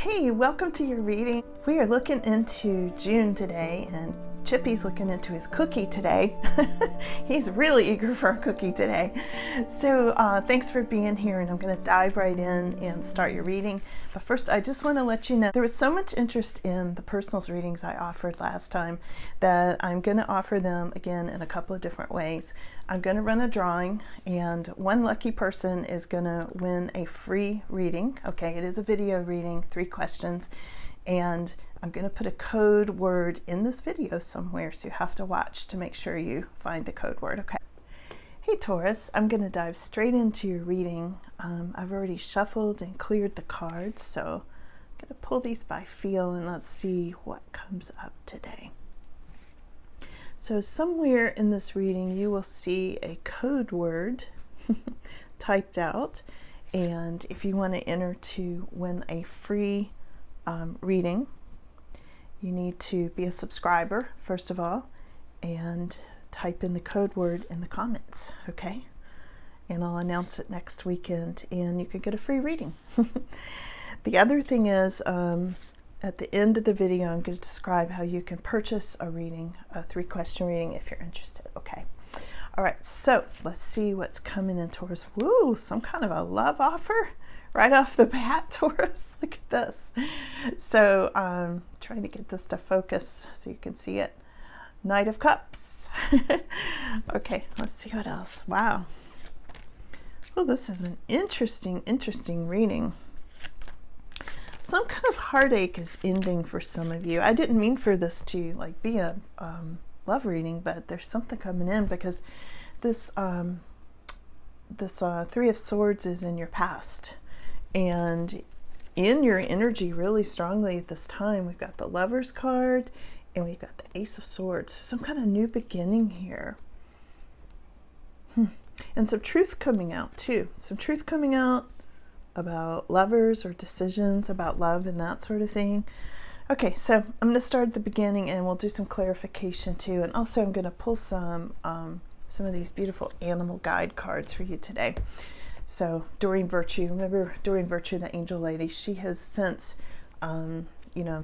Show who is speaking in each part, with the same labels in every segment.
Speaker 1: Hey, welcome to your reading. We are looking into June today, and Chippy's looking into his cookie today. He's really eager for a cookie today. So thanks for being here, and I'm going to dive right in and start your reading. But first, I just want to let you know there was so much interest in the personals readings I offered last time that I'm going to offer them again in a couple of different ways. I'm going to run a drawing, and one lucky person is going to win a free reading. Okay, it is a video reading, 3 questions, and I'm going to put a code word in this video somewhere, so you have to watch to make sure you find the code word. Okay. Hey Taurus, I'm going to dive straight into your reading. I've already shuffled and cleared the cards, so I'm going to pull these by feel and let's see what comes up today. So somewhere in this reading you will see a code word typed out, and if you want to enter to win a free reading, you need to be a subscriber first of all and type in the code word in the comments, okay? And I'll announce it next weekend and you can get a free reading. The other thing is, at the end of the video, I'm going to describe how you can purchase a reading, a 3-question reading if you're interested, okay? All right, so let's see what's coming in, Taurus. Woo, some kind of a love offer right off the bat, Taurus. Look at this. So trying to get this to focus so you can see it. Knight of Cups. Okay, let's see what else. Wow. Well, this is an interesting reading. Some kind of heartache is ending for some of you. I didn't mean for this to like be a love reading, but there's something coming in because this Three of Swords is in your past and in your energy really strongly at this time. We've got the Lover's card and we've got the Ace of Swords. Some kind of new beginning here. And some truth coming out too. Some truth coming out about lovers or decisions about love and that sort of thing. Okay, so I'm going to start at the beginning and we'll do some clarification too. And also I'm going to pull some of these beautiful animal guide cards for you today. So Doreen Virtue, remember Doreen Virtue, the angel lady, she has since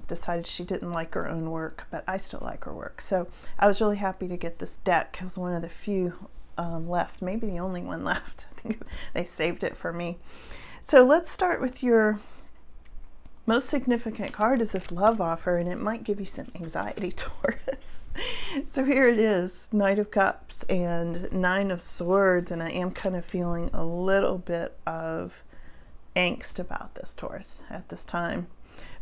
Speaker 1: decided she didn't like her own work, but I still like her work. So I was really happy to get this deck. It was one of the few left, maybe the only one left. I think they saved it for me. So let's start with your most significant card is this love offer, and it might give you some anxiety, Taurus. So here it is, Knight of Cups and 9 of Swords, and I am kind of feeling a little bit of angst about this, Taurus, at this time.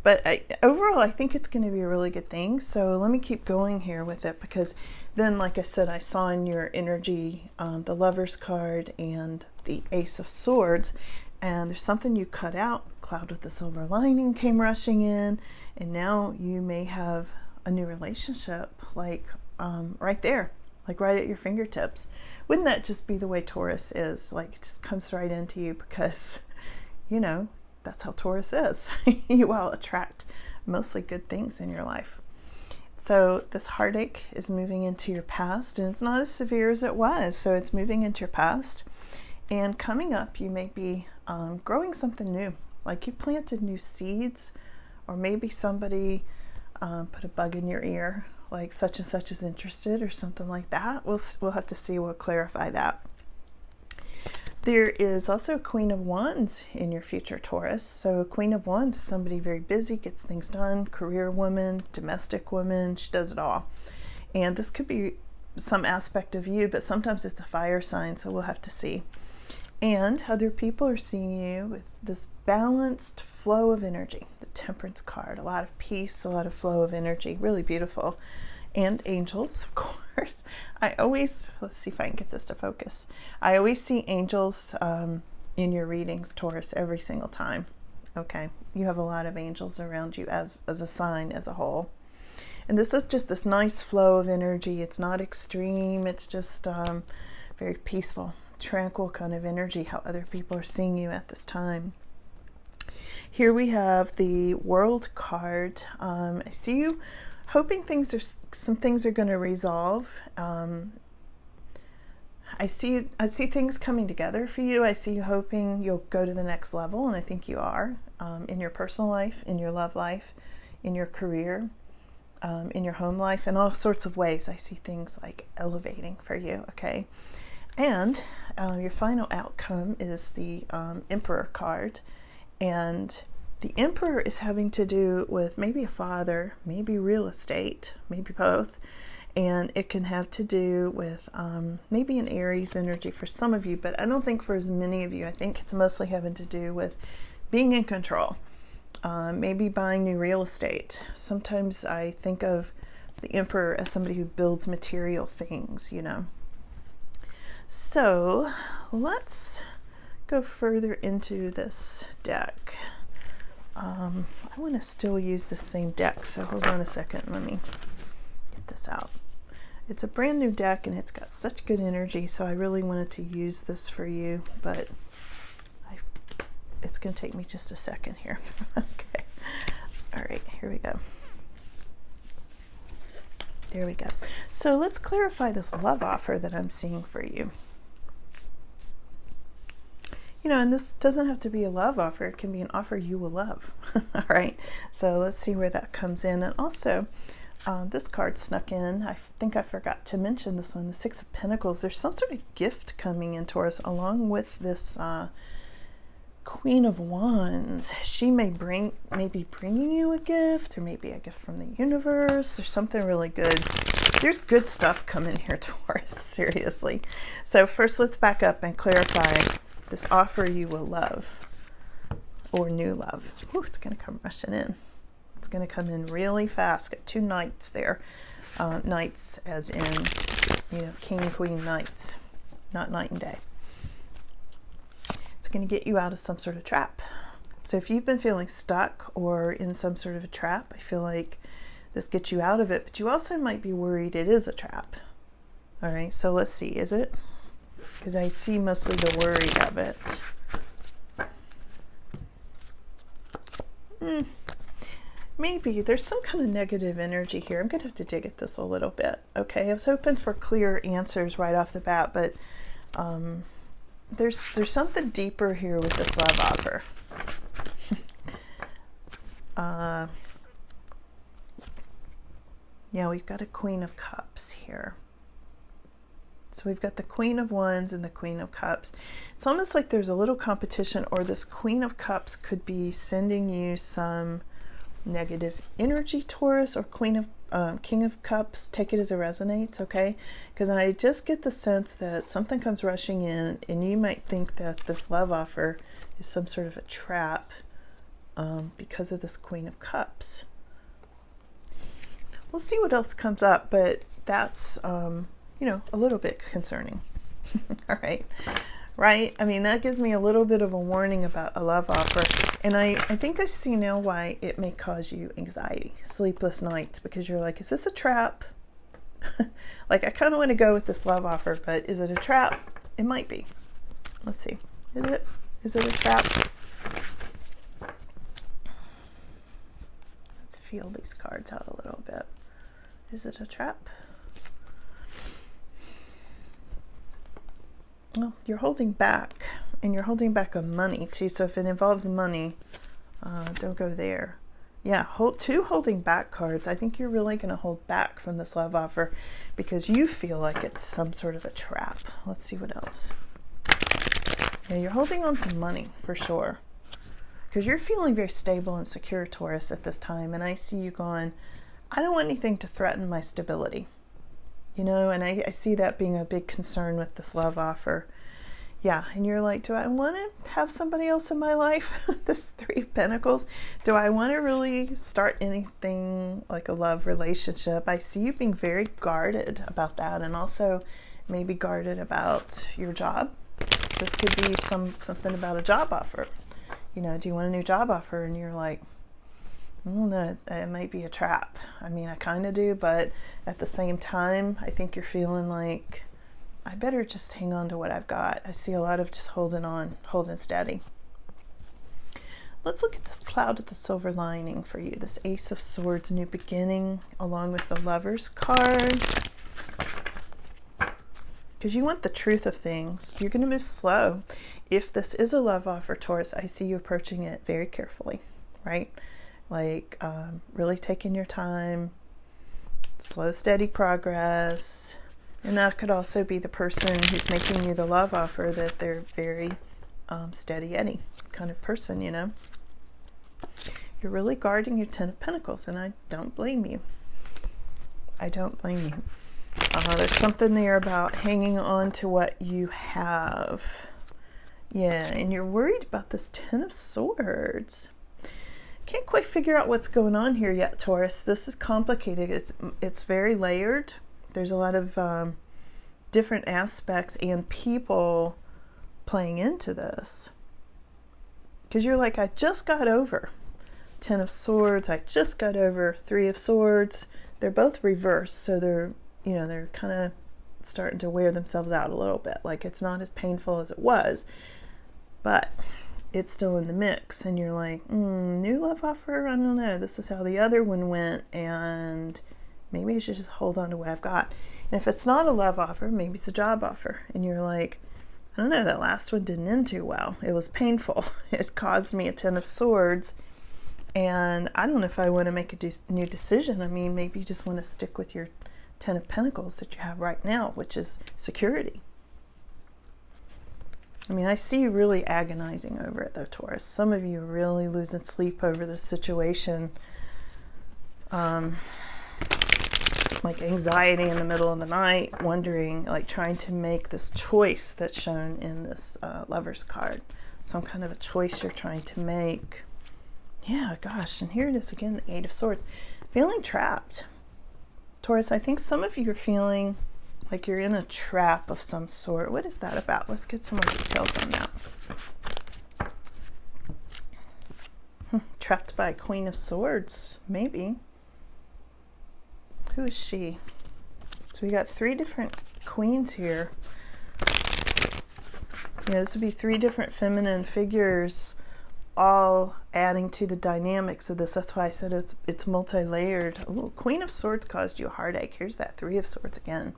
Speaker 1: But overall, I think it's going to be a really good thing. So let me keep going here with it, because then, like I said, I saw in your energy the Lover's card and the Ace of Swords. And there's something you cut out. Cloud with the silver lining came rushing in, and now you may have a new relationship, like right there, like right at your fingertips. Wouldn't that just be the way Taurus is? Like, it just comes right into you because, you know, that's how Taurus is. You all attract mostly good things in your life. So this heartache is moving into your past, and it's not as severe as it was. So it's moving into your past. And coming up, you may be growing something new, like you planted new seeds, or maybe somebody put a bug in your ear, like such and such is interested, or something like that. We'll have to see. We'll clarify that. There is also a Queen of Wands in your future, Taurus. So Queen of Wands is somebody very busy, gets things done, career woman, domestic woman. She does it all. And this could be some aspect of you, but sometimes it's a fire sign, so we'll have to see. And other people are seeing you with this balanced flow of energy, the Temperance card, a lot of peace, a lot of flow of energy, really beautiful. And angels, of course. Let's see if I can get this to focus. I always see angels in your readings, Taurus, every single time. Okay, you have a lot of angels around you as a sign, as a whole. And this is just this nice flow of energy. It's not extreme, it's just very peaceful, tranquil kind of energy, how other people are seeing you at this time. Here we have the World card. I see you hoping some things are going to resolve. I see things coming together for you. I see you hoping you'll go to the next level, and I think you are, in your personal life, in your love life, in your career, in your home life, in all sorts of ways. I see things like elevating for you, okay? And your final outcome is the Emperor card. And the Emperor is having to do with maybe a father, maybe real estate, maybe both. And it can have to do with maybe an Aries energy for some of you, but I don't think for as many of you. I think it's mostly having to do with being in control, maybe buying new real estate. Sometimes I think of the Emperor as somebody who builds material things, you know. So let's go further into this deck. I want to still use the same deck, so hold on a second. Let me get this out. It's a brand new deck and it's got such good energy, so I really wanted to use this for you, but it's going to take me just a second here. Okay. All right, here we go. There we go. So let's clarify this love offer that I'm seeing for you. You know, and this doesn't have to be a love offer. It can be an offer you will love. All right. So let's see where that comes in. And also, this card snuck in. I think I forgot to mention this one, the Six of Pentacles. There's some sort of gift coming in, Taurus, along with this Queen of Wands. She may be bringing you a gift, or maybe a gift from the universe. There's something really good. There's good stuff coming here, Taurus, seriously. So first, let's back up and clarify this offer you will love, or new love. Ooh, it's going to come rushing in. It's going to come in really fast. Got two knights there. Knights as in, you know, king, queen, knights, not night and day. It's going to get you out of some sort of trap. So if you've been feeling stuck or in some sort of a trap, I feel like this gets you out of it, but you also might be worried it is a trap. All right, so let's see, is it? Because I see mostly the worry of it. Maybe there's some kind of negative energy here. I'm going to have to dig at this a little bit. Okay, I was hoping for clear answers right off the bat, but there's something deeper here with this love offer. Yeah, we've got a Queen of Cups here. So we've got the Queen of Wands and the Queen of Cups. It's almost like there's a little competition, or this Queen of Cups could be sending you some negative energy, Taurus, or King of Cups. Take it as it resonates, okay? Because I just get the sense that something comes rushing in, and you might think that this love offer is some sort of a trap because of this Queen of Cups. We'll see what else comes up, but that's you know, a little bit concerning. All right. Right? I mean, that gives me a little bit of a warning about a love offer. And I think I see now why it may cause you anxiety, sleepless nights, because you're like, is this a trap? Like, I kind of want to go with this love offer, but is it a trap? It might be. Let's see. Is it? Is it a trap? Let's feel these cards out a little bit. Is it a trap? Well, you're holding back, and you're holding back on money too. So if it involves money, don't go there. Yeah, two holding back cards. I think you're really going to hold back from this love offer because you feel like it's some sort of a trap. Let's see what else. Yeah, you're holding on to money for sure because you're feeling very stable and secure, Taurus, at this time. And I see you going, I don't want anything to threaten my stability. You know, and I see that being a big concern with this love offer. Yeah, and you're like, do I want to have somebody else in my life? This Three of Pentacles. Do I want to really start anything like a love relationship? I see you being very guarded about that, and also maybe guarded about your job. This could be something about a job offer. You know, do you want a new job offer? And you're like, no, it might be a trap. I mean, I kind of do, but at the same time, I think you're feeling like, I better just hang on to what I've got. I see a lot of just holding on, holding steady. Let's look at this cloud with the silver lining for you. This Ace of Swords, new beginning, along with the Lover's card. because you want the truth of things. You're going to move slow. If this is a love offer, Taurus, I see you approaching it very carefully, right? Like really taking your time, slow, steady progress. And that could also be the person who's making you the love offer, that they're very steady Eddie kind of person, you know. You're really guarding your Ten of Pentacles, and I don't blame you. I don't blame you. There's something there about hanging on to what you have. Yeah, and you're worried about this Ten of Swords. Can't quite figure out what's going on here yet, Taurus. This is complicated. It's very layered. There's a lot of different aspects and people playing into this. Because you're like, I just got over Ten of Swords. I just got over Three of Swords. They're both reversed, so they're, you know, they're kind of starting to wear themselves out a little bit. Like, it's not as painful as it was, but it's still in the mix. And you're like, new love offer? I don't know. This is how the other one went, and maybe I should just hold on to what I've got. And if it's not a love offer, maybe it's a job offer. And you're like, I don't know, that last one didn't end too well. It was painful. It caused me a Ten of Swords. And I don't know if I want to make a new decision. I mean, maybe you just want to stick with your Ten of Pentacles that you have right now, which is security. I mean, I see you really agonizing over it, though, Taurus. Some of you are really losing sleep over this situation. Like anxiety in the middle of the night, wondering, like trying to make this choice that's shown in this Lover's card. Some kind of a choice you're trying to make. Yeah, gosh, and here it is again, the Eight of Swords. Feeling trapped. Taurus, I think some of you are feeling like you're in a trap of some sort. What is that about? Let's get some more details on that. Trapped by a Queen of Swords, maybe. Who is she? So we got three different queens here. Yeah, this would be three different feminine figures, all adding to the dynamics of this. That's why I said it's multi-layered. Ooh, Queen of Swords caused you a heartache. Here's that Three of Swords again.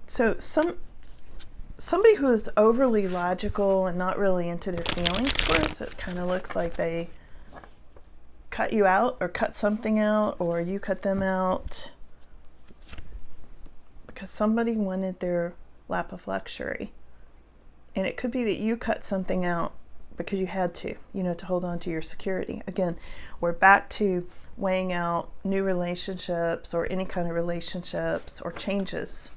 Speaker 1: So somebody who is overly logical and not really into their feelings, Taurus, it kind of looks like they cut you out or cut something out, or you cut them out because somebody wanted their lap of luxury. And it could be that you cut something out because you had to, you know, to hold on to your security. Again, we're back to weighing out new relationships or any kind of relationships or changes,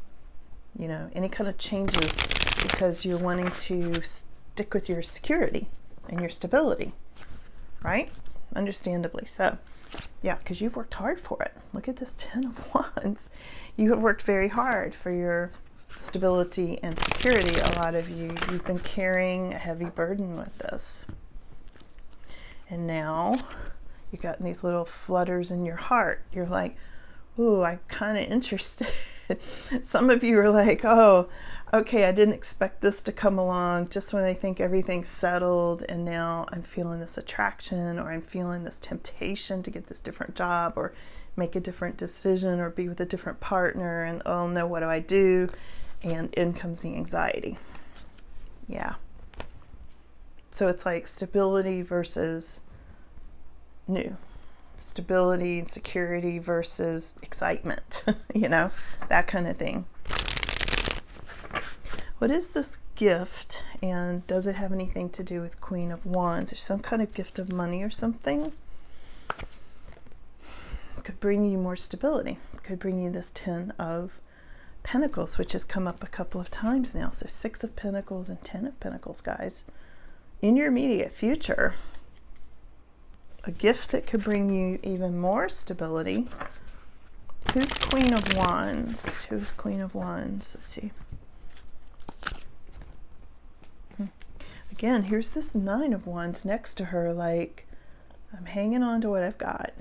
Speaker 1: you know, any kind of changes because you're wanting to stick with your security and your stability, right? Understandably so. Yeah, because you've worked hard for it. Look at this Ten of Wands. You have worked very hard for your stability and security. A lot of you, you've been carrying a heavy burden with this. And now you've gotten these little flutters in your heart. You're like, ooh, I'm kind of interested. Some of you are like, oh, okay, I didn't expect this to come along just when I think everything's settled, and now I'm feeling this attraction, or I'm feeling this temptation to get this different job or make a different decision or be with a different partner, and oh no, what do I do? And in comes the anxiety. Yeah. So it's like stability versus new. Stability and security versus excitement, you know, that kind of thing. What is this gift, and does it have anything to do with Queen of Wands? Or some kind of gift of money or something? It could bring you more stability. It could bring you this Ten of Pentacles, which has come up a couple of times now. So Six of Pentacles and Ten of Pentacles, guys. In your immediate future, a gift that could bring you even more stability. Who's Queen of Wands? Who's Queen of Wands? Let's see. Again, here's this Nine of Wands next to her, like, I'm hanging on to what I've got.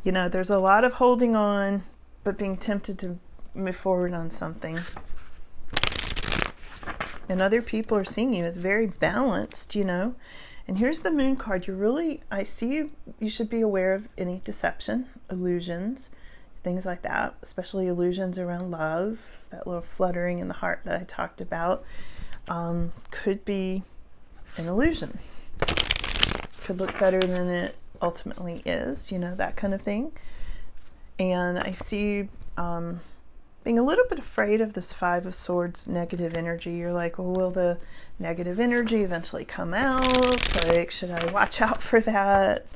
Speaker 1: You know, there's a lot of holding on, but being tempted to move forward on something. And other people are seeing you as very balanced, you know. And here's the Moon card. You're really, I see you should be aware of any deception, illusions. things like that, especially illusions around love, that little fluttering in the heart that I talked about, could be an illusion. Could look better than it ultimately is, you know, that kind of thing. And I see you being a little bit afraid of this Five of Swords negative energy. You're like, well, will the negative energy eventually come out? Like, should I watch out for that?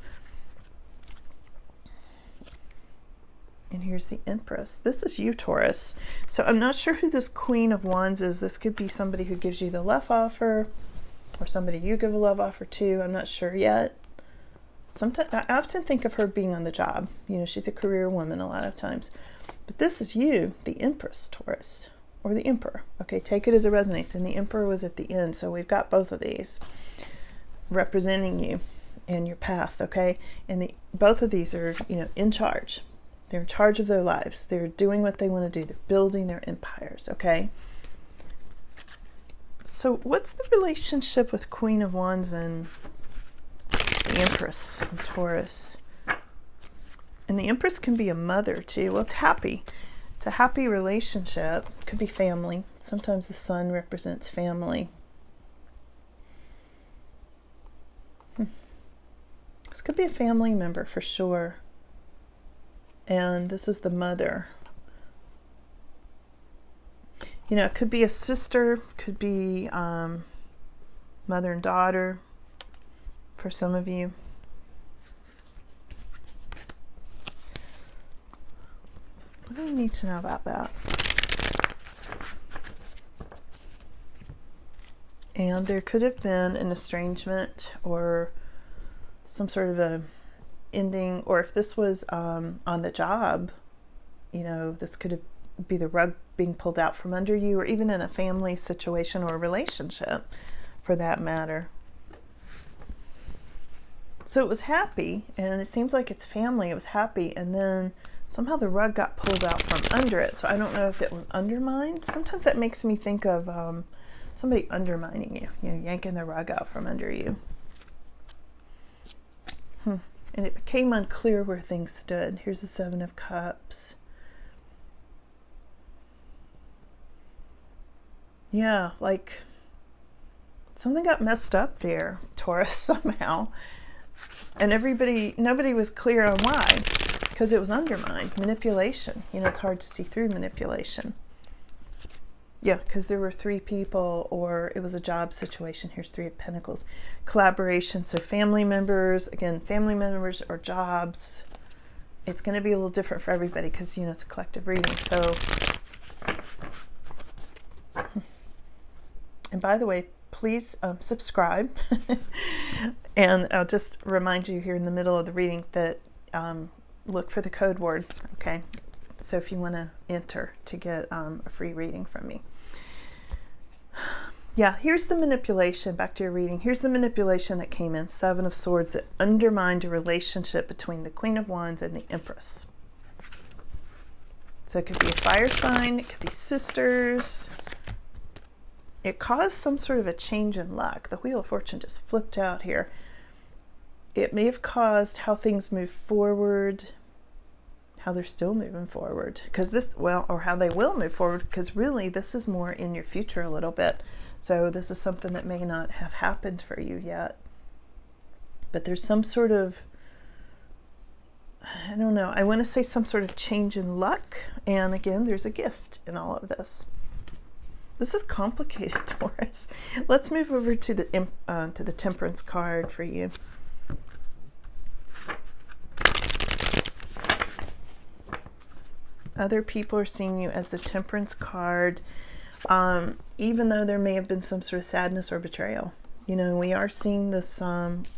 Speaker 1: And here's the Empress. This is you, Taurus. So I'm not sure who this Queen of Wands is. This could be somebody who gives you the love offer, or somebody you give a love offer to. I'm not sure yet. Sometimes I often think of her being on the job. You know, she's a career woman a lot of times. But this is you, the Empress, Taurus, or the Emperor. Okay, take it as it resonates. And the Emperor was at the end, so we've got both of these representing you and your path. Okay, and both of these are, you know, in charge. They're in charge of their lives. They're doing what they want to do. They're building their empires. Okay. So what's the relationship with Queen of Wands and the Empress and Taurus? And the Empress can be a mother too. Well, it's happy. It's a happy relationship. It could be family. Sometimes the sun represents family. This could be a family member for sure. And this is the mother. You know, it could be a sister, could be mother and daughter for some of you. What do you need to know about that? And there could have been an estrangement or some sort of a ending, or if this was on the job, you know, this could be the rug being pulled out from under you, or even in a family situation or a relationship for that matter. So it was happy, and it seems like it's family. It was happy, and then somehow the rug got pulled out from under it. So I don't know if it was undermined. Sometimes that makes me think of somebody undermining you, you know, yanking the rug out from under you. And it became unclear where things stood. Here's the Seven of Cups. Yeah, like something got messed up there, Taurus, somehow. And nobody was clear on why, because it was undermined. Manipulation. You know, it's hard to see through manipulation. Yeah, because there were three people, or it was a job situation. Here's Three of Pentacles. Collaboration, so family members, again, family members or jobs. It's going to be a little different for everybody because, you know, it's a collective reading. So, and by the way, please subscribe. And I'll just remind you here in the middle of the reading that look for the code word, okay? So if you want to enter to get a free reading from me. Yeah, here's the manipulation, back to your reading. Here's the manipulation that came in, Seven of Swords, that undermined a relationship between the Queen of Wands and the Empress. So it could be a fire sign, it could be sisters. It caused some sort of a change in luck. The Wheel of Fortune just flipped out here. It may have caused how things move forward, how they're still moving forward, because this, well, or how they will move forward, because really this is more in your future a little bit. So this is something that may not have happened for you yet, but there's some sort of, I don't know, I want to say some sort of change in luck. And again, there's a gift in all of this. This is complicated, Taurus. Let's move over to the Temperance card for you. Other people are seeing you as the Temperance card, even though there may have been some sort of sadness or betrayal. You know, we are seeing this,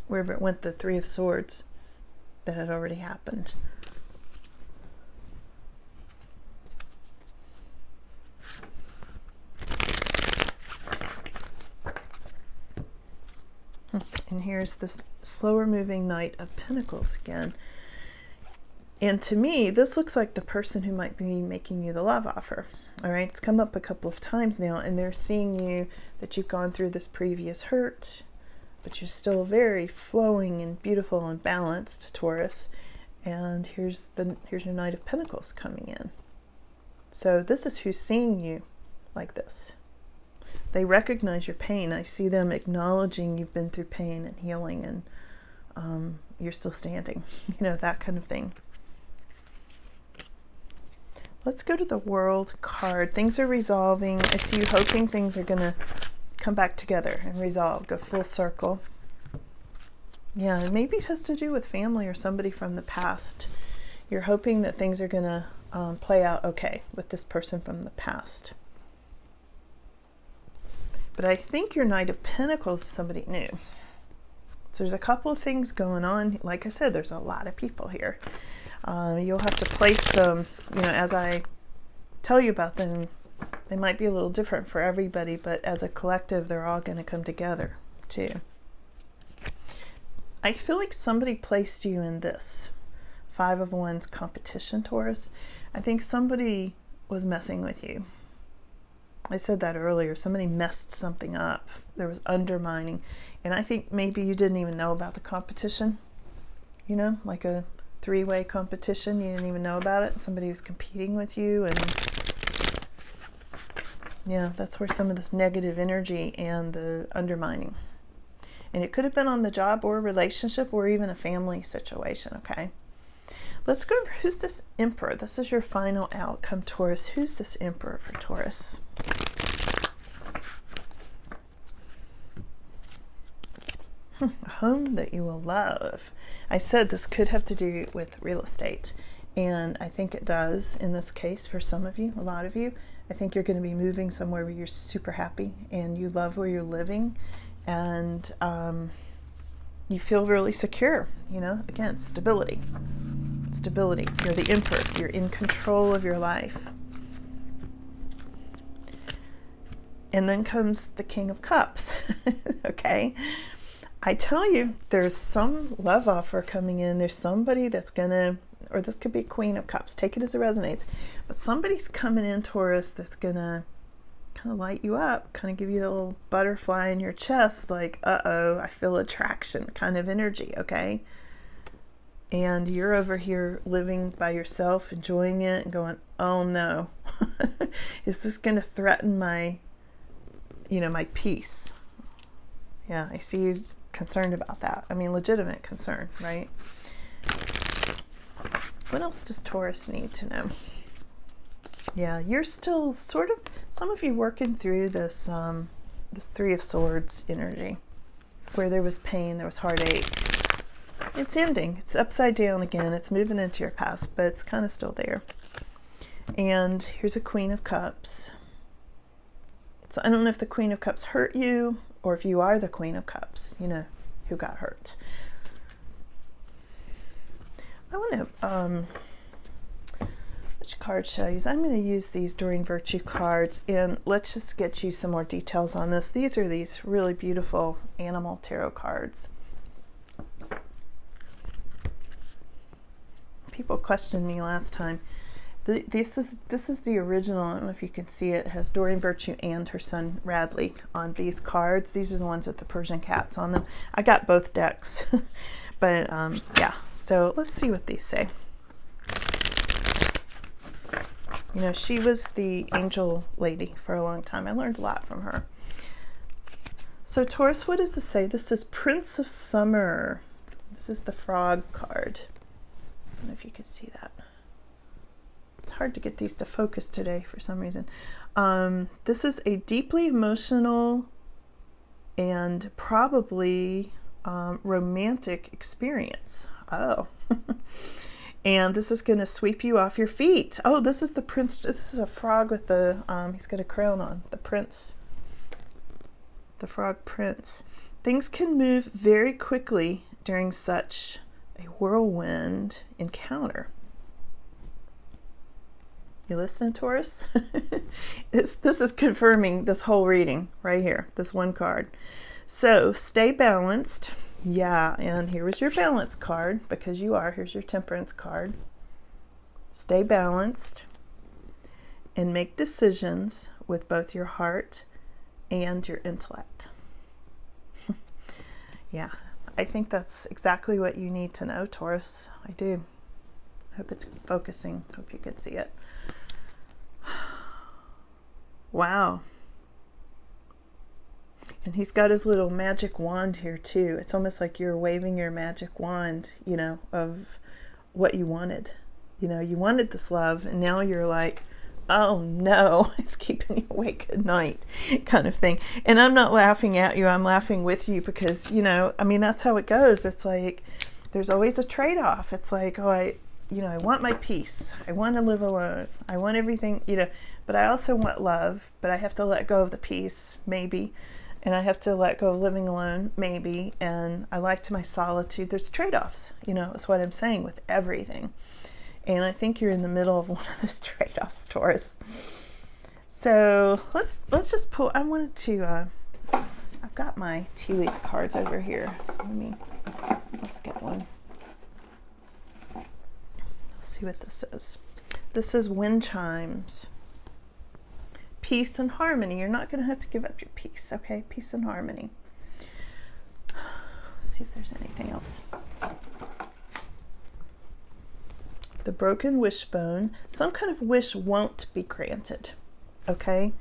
Speaker 1: wherever it went, the Three of Swords that had already happened. And here's this slower moving Knight of Pentacles again. And to me, this looks like the person who might be making you the love offer. All right, it's come up a couple of times now, and they're seeing you, that you've gone through this previous hurt, but you're still very flowing and beautiful and balanced, Taurus. And here's your Knight of Pentacles coming in. So this is who's seeing you like this. They recognize your pain. I see them acknowledging you've been through pain and healing, and you're still standing, that kind of thing. Let's go to the World card. Things are resolving. I see you hoping things are going to come back together and resolve, go full circle. Yeah, and maybe it has to do with family or somebody from the past. You're hoping that things are going to play out okay with this person from the past. But I think your Knight of Pentacles is somebody new. So there's a couple of things going on. Like I said, there's a lot of people here. You'll have to place them, as I tell you about them. They might be a little different for everybody, but as a collective, they're all going to come together too. I feel like somebody placed you in this Five of Wands competition, Taurus. I think somebody was messing with you. I said that earlier. Somebody messed something up. There was undermining. And I think maybe you didn't even know about the competition. Like a three-way competition. You didn't even know about it. Somebody was competing with you. And yeah, that's where some of this negative energy and the undermining. And it could have been on the job or a relationship or even a family situation, okay? Let's go over who's this Emperor. This is your final outcome, Taurus. Who's this Emperor for Taurus? A home that you will love. I said this could have to do with real estate, and I think it does in this case for some of you, a lot of you. I think you're going to be moving somewhere where you're super happy and you love where you're living, and you feel really secure. Again, stability. You're the Emperor. You're in control of your life. And then comes the King of Cups. Okay, I tell you, there's some love offer coming in. There's somebody that's gonna, or this could be Queen of Cups, take it as it resonates, but somebody's coming in, Taurus, that's gonna kind of light you up, kind of give you a little butterfly in your chest, like, uh-oh, I feel attraction kind of energy, okay? And you're over here living by yourself, enjoying it, and going, oh no, is this gonna threaten my, my peace? Yeah, I see you concerned about that. I mean, legitimate concern, right? What else does Taurus need to know? Yeah, you're still sort of, some of you working through this this Three of Swords energy, where there was pain, there was heartache. It's ending. It's upside down again. It's moving into your past, but it's kind of still there. And here's a Queen of Cups. So I don't know if the Queen of Cups hurt you, or if you are the Queen of Cups, who got hurt. I want to, which card should I use? I'm going to use these During Virtue cards, and let's just get you some more details on this. These are these really beautiful animal tarot cards. People questioned me last time. This is the original. I don't know if you can see it. It has Doreen Virtue and her son Radley on these cards. These are the ones with the Persian cats on them. I got both decks, but yeah. So let's see what these say. She was the angel lady for a long time. I learned a lot from her. So Taurus, what does this say? This is Prince of Summer. This is the frog card. I don't know if you can see that. It's hard to get these to focus today for some reason. This is a deeply emotional and probably romantic experience. Oh. And this is going to sweep you off your feet. Oh, this is the prince. This is a frog with the, he's got a crown on. The prince. The frog prince. Things can move very quickly during such a whirlwind encounter. You listening, Taurus? This is confirming this whole reading right here, this one card. So stay balanced. Yeah, and here was your balance card, because you are. Here's your temperance card. Stay balanced and make decisions with both your heart and your intellect. Yeah, I think that's exactly what you need to know, Taurus. I do. Hope it's focusing. Hope you can see it. Wow. And he's got his little magic wand here too. It's almost like you're waving your magic wand, you know, of what you wanted. You know, you wanted this love, and now you're like, oh no, it's keeping you awake at night, kind of thing. And I'm not laughing at you, I'm laughing with you, because, you know, I mean, that's how it goes. It's like, there's always a trade-off. It's like, oh, I want my peace. I want to live alone. I want everything, you know, but I also want love, but I have to let go of the peace, maybe. And I have to let go of living alone, maybe. And I liked my solitude. There's trade-offs, you know, is what I'm saying with everything. And I think you're in the middle of one of those trade-offs, Taurus. So let's just pull. I wanted to, I've got my tea leaf cards over here. Let's get one. Let's see what this is. This is wind chimes. Peace and harmony. You're not going to have to give up your peace, okay? Peace and harmony. Let's see if there's anything else. The broken wishbone. Some kind of wish won't be granted, okay?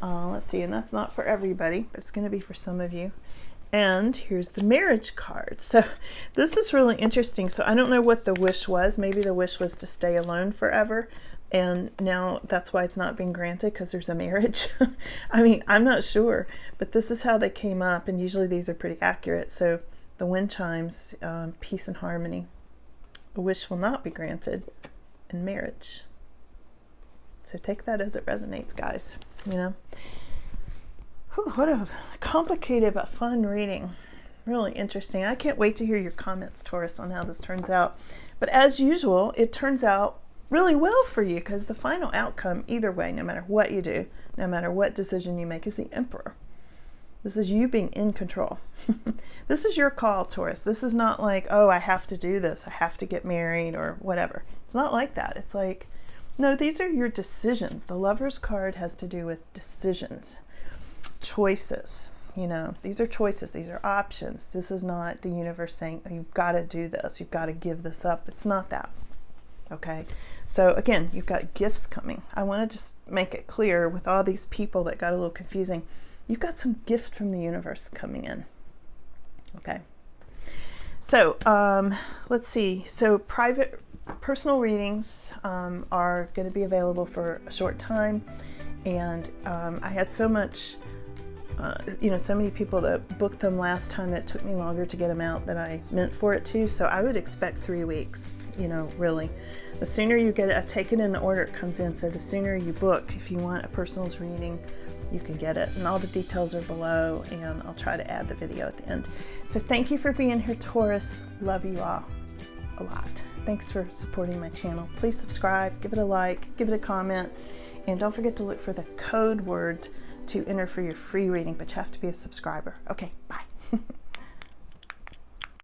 Speaker 1: Let's see, and that's not for everybody, but it's going to be for some of you. And here's the marriage card. So this is really interesting. So I don't know what the wish was. Maybe the wish was to stay alone forever. And now that's why it's not being granted, because there's a marriage. I mean, I'm not sure, but this is how they came up. And usually these are pretty accurate. So the wind chimes, peace and harmony. A wish will not be granted in marriage. So take that as it resonates, guys. You know? Whew, what a complicated but fun reading. Really interesting. I can't wait to hear your comments, Taurus, on how this turns out. But as usual, it turns out really well for you, because the final outcome, either way, no matter what you do, no matter what decision you make, is the Emperor. This is you being in control. This is your call, Taurus. This is not like, oh, I have to do this. I have to get married or whatever. It's not like that. It's like, no, these are your decisions. The Lover's card has to do with decisions, choices. You know, these are choices. These are options. This is not the universe saying, oh, you've got to do this. You've got to give this up. It's not that. Okay. So again, you've got gifts coming. I want to just make it clear with all these people that got a little confusing. You've got some gift from the universe coming in. Okay. So let's see. So private, personal readings are going to be available for a short time. And I had so much, so many people that booked them last time that it took me longer to get them out than I meant for it to. So I would expect 3 weeks, really. The sooner you get it, take it in the order it comes in. So the sooner you book, if you want a personal reading, you can get it. And all the details are below, and I'll try to add the video at the end. So thank you for being here, Taurus. Love you all a lot. Thanks for supporting my channel. Please subscribe, give it a like, give it a comment, and don't forget to look for the code word to enter for your free reading, but you have to be a subscriber. Okay, bye.